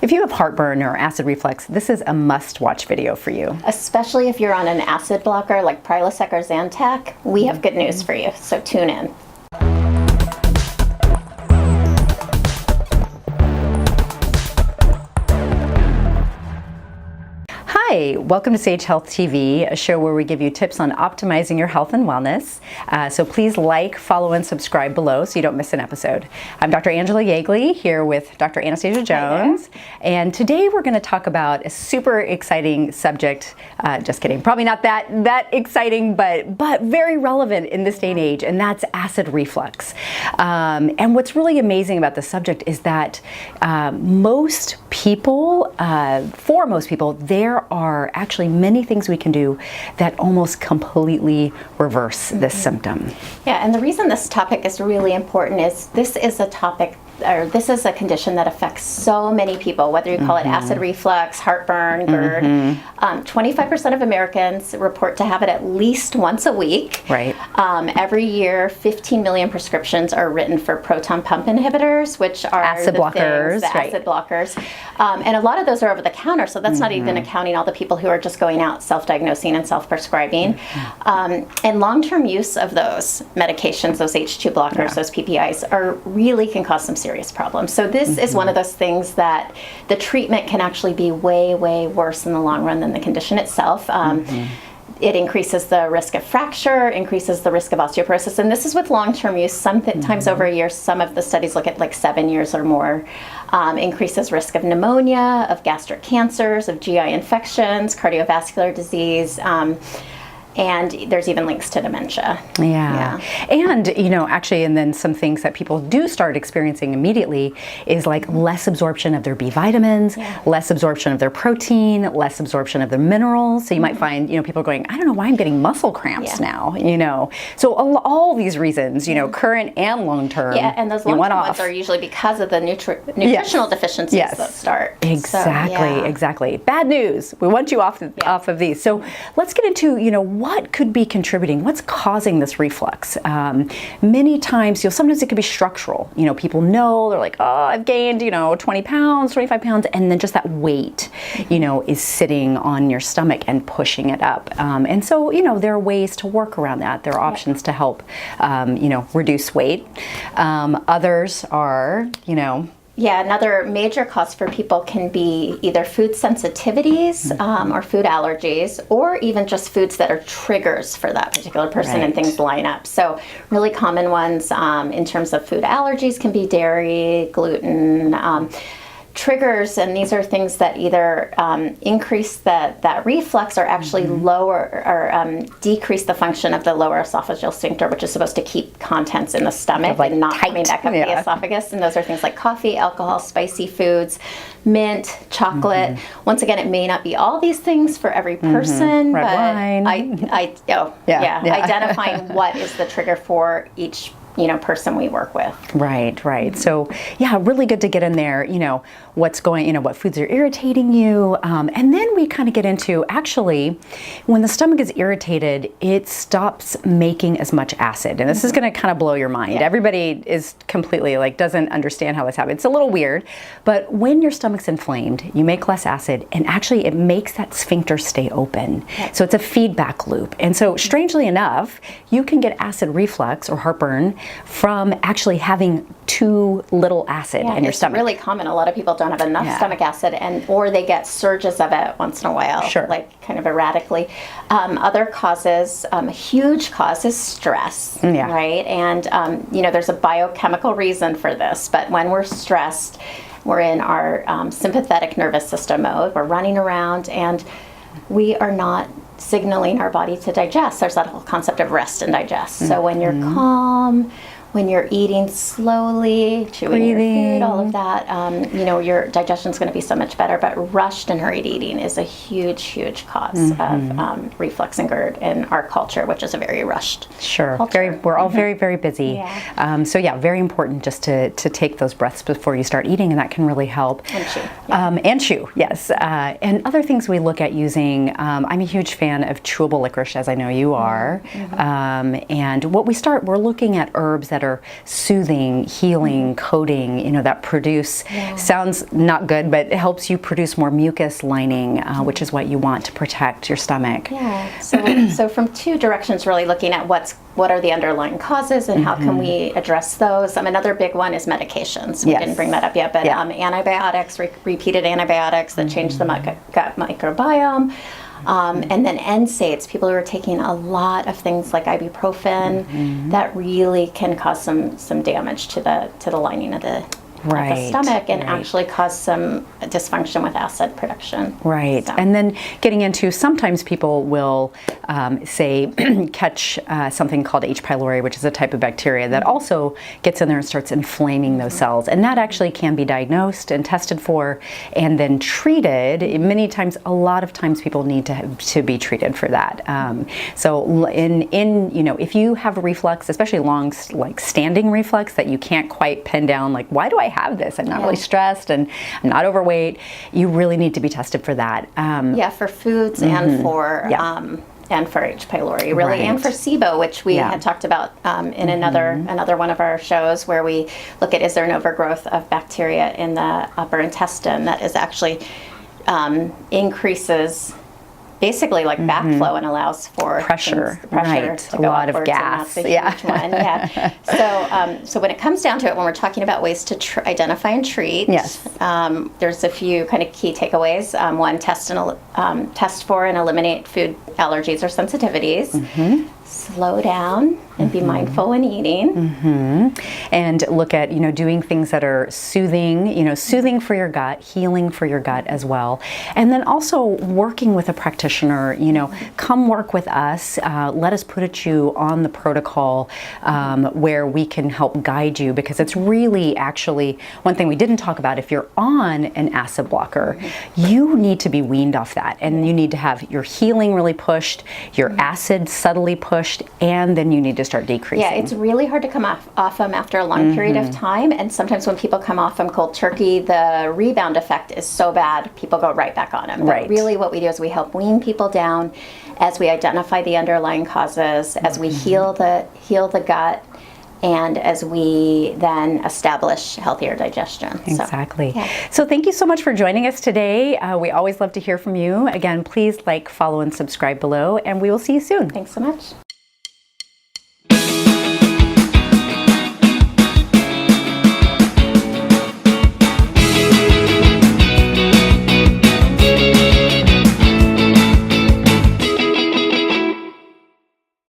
If you have heartburn or acid reflux, this is a must-watch video for you. Especially if you're on an acid blocker like Prilosec or Zantac, we have good news for you, so tune in. Hi, welcome to Sage Health TV, a show where we give you tips on optimizing your health and wellness. So please like, follow, and subscribe below so you don't miss an episode. I'm Dr. Angela Yeagley here with Dr. Anastasia Jones, and today we're going to talk about a super exciting subject. Just kidding, probably not that exciting, but very relevant in this day and age, and that's acid reflux. And what's really amazing about this subject is that for most people, there are actually many things we can do that almost completely reverse this symptom. Yeah, and the reason this topic is really important is this is a topic, or this is a condition that affects so many people, whether you call it acid reflux, heartburn, GERD. 25% of Americans report to have it at least once a week. Right. Every year, 15 million prescriptions are written for proton pump inhibitors, which are acid blockers, acid blockers. And a lot of those are over the counter, so that's not even accounting all the people who are just going out self-diagnosing and self-prescribing. And long-term use of those medications, those H2 blockers, those PPIs, really can cause some serious problems. So this is one of those things that the treatment can actually be way, way worse in the long run than the condition itself. It increases the risk of fracture, increases the risk of osteoporosis, and this is with long-term use, sometimes over a year. Some of the studies look at like 7 years or more. Increases risk of pneumonia, of gastric cancers, of GI infections, cardiovascular disease, and there's even links to dementia. Yeah. And, actually, and then some things that people do start experiencing immediately is like less absorption of their B vitamins, less absorption of their protein, less absorption of their minerals. So you might find, people going, I don't know why I'm getting muscle cramps now, So all these reasons, current and long-term. Yeah, and those long-term ones are usually because of the nutritional deficiencies that start. Exactly. Bad news. We want you off of these. So let's get into, what could be contributing? What's causing this reflux? Many times, sometimes it could be structural. People know, they're like, oh, I've gained, 20 pounds, 25 pounds, and then just that weight, is sitting on your stomach and pushing it up. And so, there are ways to work around that. There are options to help, reduce weight. Others are, Yeah, another major cause for people can be either food sensitivities or food allergies, or even just foods that are triggers for that particular person, and things line up. So really common ones in terms of food allergies can be dairy, gluten, triggers, and these are things that either increase that reflux or actually lower or decrease the function of the lower esophageal sphincter, which is supposed to keep contents in the stomach and not coming back up the esophagus. And those are things like coffee, alcohol, spicy foods, mint, chocolate. Once again, it may not be all these things for every person, Red but wine. Identifying what is the trigger for each person we work with. Right. So really good to get in there, what's going, what foods are irritating you. And then we kind of get into, actually, when the stomach is irritated, it stops making as much acid. And this is going to kind of blow your mind. Everybody is completely doesn't understand how this happens. It's a little weird, but when your stomach's inflamed, you make less acid, and actually it makes that sphincter stay open. So it's a feedback loop. And so strangely enough, you can get acid reflux or heartburn from actually having too little acid in your stomach. It's really common. A lot of people don't have enough stomach acid, or they get surges of it once in a while, like kind of erratically. Other causes, a huge cause is stress, right? And there's a biochemical reason for this, but when we're stressed, we're in our sympathetic nervous system mode. We're running around, and we are not signaling our body to digest. There's that whole concept of rest and digest. So when you're calm, when you're eating slowly, chewing your food, all of that, your digestion is going to be so much better. But rushed and hurried eating is a huge, huge cause of reflux and GERD in our culture, which is a very rushed culture. We're all very, very busy. So very important just to take those breaths before you start eating, and that can really help. And chew. And chew, yes. And other things we look at using, I'm a huge fan of chewable licorice, as I know you are. And we're looking at herbs that that are soothing, healing, coating, you know, that produce, sounds not good, but it helps you produce more mucus lining, which is what you want to protect your stomach. Yeah, so from two directions, really looking at what are the underlying causes and how can we address those. Another big one is medications. We didn't bring that up yet, but antibiotics, repeated antibiotics that change the gut microbiome. And then NSAIDs, people who are taking a lot of things like ibuprofen, that really can cause some damage to the lining of the stomach and actually cause some dysfunction with acid production. Right. So. And then getting into, sometimes people will say catch something called H. pylori, which is a type of bacteria that also gets in there and starts inflaming those cells. And that actually can be diagnosed and tested for and then treated. Many times, a lot of times people need to be treated for that. So you know, if you have a reflux, especially long, like standing reflux that you can't quite pin down, like, why do I have this? I'm not really stressed and I'm not overweight. You really need to be tested for that. For foods and for H. pylori, really, and for SIBO, which we had talked about in another one of our shows, where we look at, is there an overgrowth of bacteria in the upper intestine that is actually increases basically like backflow and allows for pressure to go a lot of upwards, gas. And that's a huge one. So when it comes down to it, when we're talking about ways to identify and treat, there's a few kind of key takeaways. One, test for and eliminate food allergies or sensitivities. Slow down and be mindful when eating. And look at, you know, doing things that are soothing, you know, soothing for your gut, healing for your gut as well. And then also working with a practitioner, you know, come work with us. Let us put you on the protocol where we can help guide you, because it's really actually one thing we didn't talk about. If you're on an acid blocker, you need to be weaned off that, and you need to have your healing really pushed, your acid subtly pushed, and then you need to start decreasing. Yeah, it's really hard to come off them after a long period of time, and sometimes when people come off them cold turkey, the rebound effect is so bad, people go right back on them. But really what we do is we help wean people down as we identify the underlying causes, as we heal the gut, and as we then establish healthier digestion. Exactly. So thank you so much for joining us today. We always love to hear from you. Again, please like, follow, and subscribe below, and we will see you soon. Thanks so much.